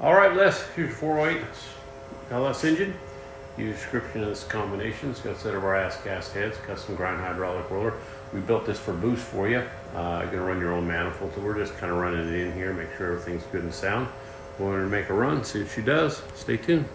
All right, Les, here's your 408 LS engine. Use description of this combination. It's got a set of our As Cast heads, custom grind hydraulic roller. We built this for boost for you. You're gonna run your own manifold, so we're just kind of running it in here, make sure everything's good and sound. We're going to make a run, see what she does. Stay tuned.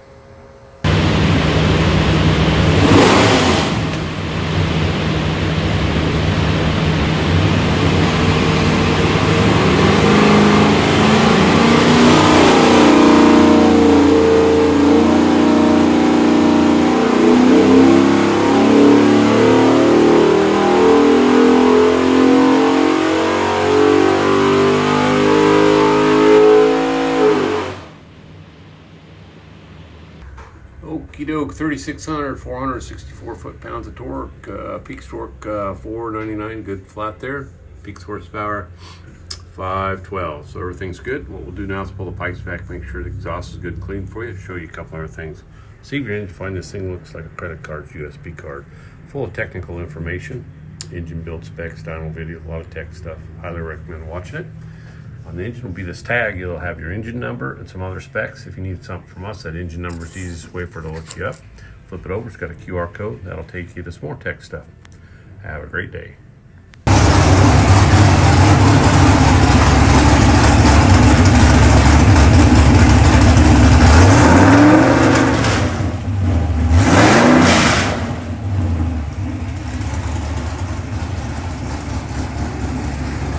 Okie doke, 3,600, 464 foot-pounds of torque, peak torque 499, good flat there. Peak horsepower 512, so everything's good. What we'll do now is pull the pipes back, make sure the exhaust is good and clean for you, show you a couple other things. See if your engine, find this thing looks like a credit card, USB card, full of technical information, engine build specs, dyno video, a lot of tech stuff. Highly recommend watching it. On the engine will be this tag. You'll have your engine number and some other specs. If you need something from us, that engine number is the easiest way for it to look you up. Flip it over, it's got a QR code. That'll take you to some more tech stuff. Have a great day.